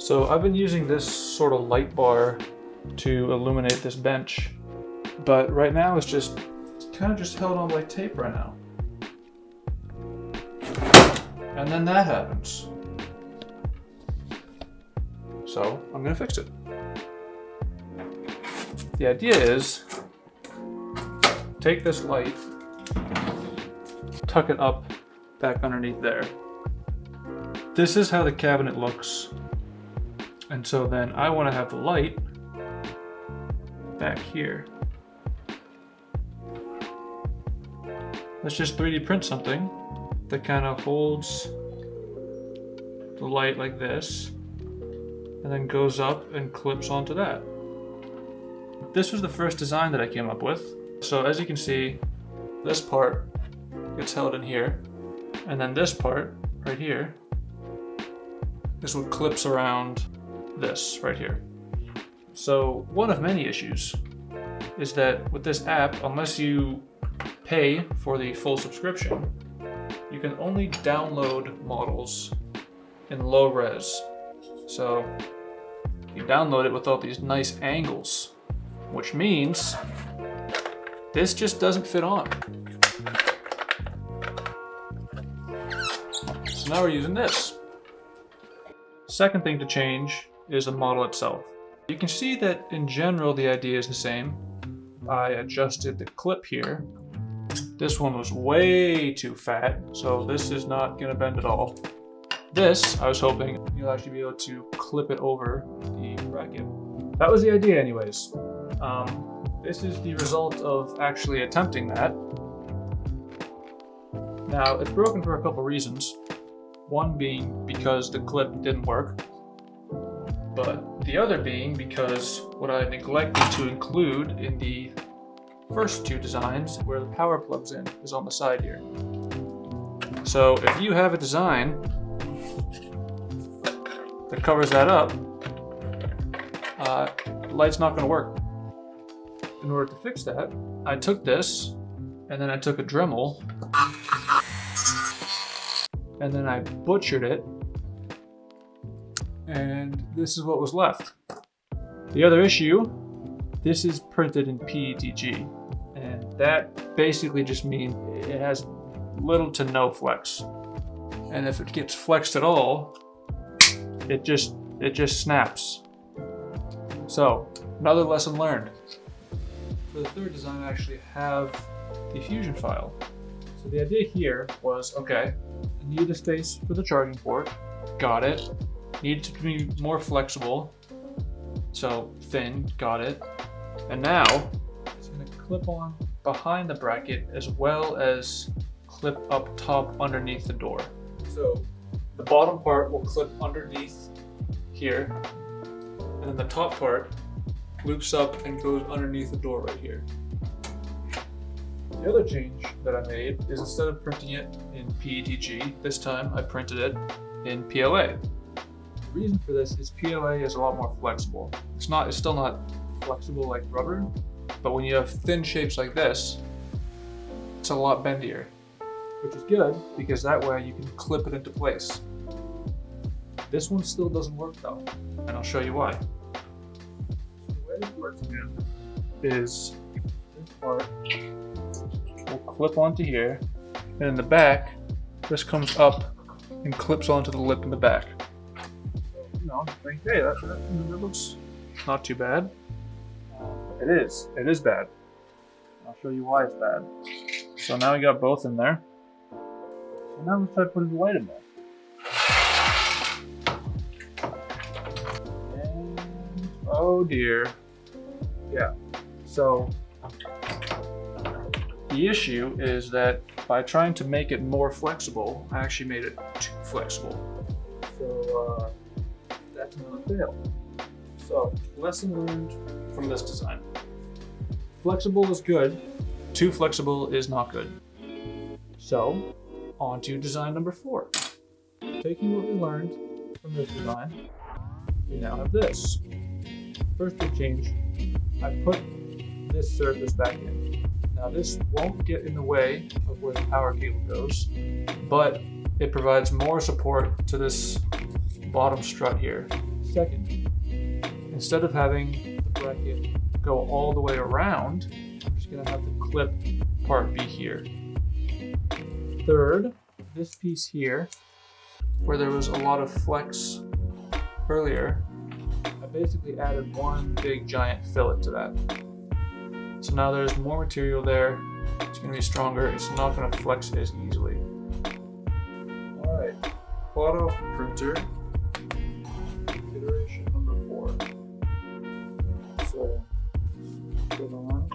So I've been using this sort of light bar to illuminate this bench, but right now it's kind of just held on by tape right now. And then that happens. So I'm gonna fix it. The idea is, take this light, tuck it up back underneath there. This is how the cabinet looks. And so then I want to have the light back here. Let's just 3D print something that kind of holds the light like this and then goes up and clips onto that. This was the first design that I came up with. So as you can see, this part gets held in here, and then this part right here is what clips around this right here. So one of many issues is that with this app, unless you pay for the full subscription, you can only download models in low res. So you download it with all these nice angles, which means this just doesn't fit on. So now we're using this. Second thing to change is the model itself. You can see that in general the idea is the same. I adjusted the clip here. This one was way too fat, so this is not gonna bend at all. This, I was hoping you'll actually be able to clip it over the bracket. That was the idea anyways. This is the result of actually attempting that. Now, it's broken for a couple reasons. One being because the clip didn't work, but the other being because what I neglected to include in the first two designs, where the power plugs in, is on the side here. So if you have a design that covers that up, the light's not going to work. In order to fix that, I took this, and then I took a Dremel, and then I butchered it, and this is what was left. The other issue, this is printed in PETG, and that basically just means it has little to no flex. And if it gets flexed at all, it just snaps. So, another lesson learned. For the third design, I actually have the Fusion file. So the idea here was, okay, I need a space for the charging port, got it. Need it to be more flexible, so thin, got it. And now, it's gonna clip on behind the bracket as well as clip up top underneath the door. So the bottom part will clip underneath here, and then the top part loops up and goes underneath the door right here. The other change that I made is instead of printing it in PETG, this time I printed it in PLA. The reason for this is PLA is a lot more flexible. It's still not flexible like rubber, but when you have thin shapes like this, it's a lot bendier, which is good because that way you can clip it into place. This one still doesn't work though, and I'll show you why. So the way it works again is this part will clip onto here, and in the back, this comes up and clips onto the lip in the back. So, you know, like, hey, that looks not too bad. It is bad. I'll show you why it's bad. So now we got both in there. So now let's try putting the light in there. And, oh dear. Yeah, so the issue is that by trying to make it more flexible, I actually made it too flexible. So that's another fail. So, lesson learned from this design. Flexible is good, too flexible is not good. So, on to design number 4. Taking what we learned from this design, we now have this. First big change, I put this surface back in. Now this won't get in the way of where the power cable goes, but it provides more support to this bottom strut here. Second, instead of having the bracket go all the way around, I'm just gonna have the clip part be here. Third, this piece here, where there was a lot of flex earlier, I basically added one big giant fillet to that. So now there's more material there, it's gonna be stronger, it's not gonna flex as easily. All right, plot off the printer, iteration number 4. So, put on.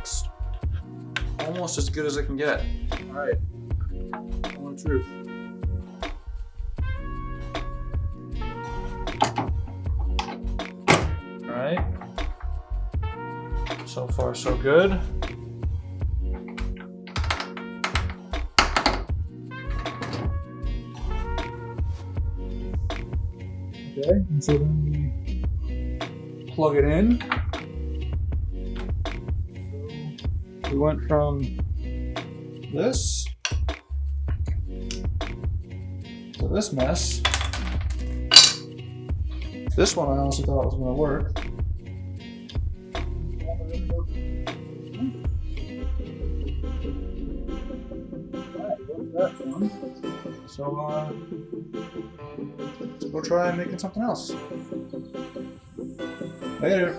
It's almost as good as it can get. All right, moment of truth. All right, so far so good. Okay, and so then we plug it in. So we went from this to this mess. This one I honestly thought was going to work. So let's go try making something else. Later.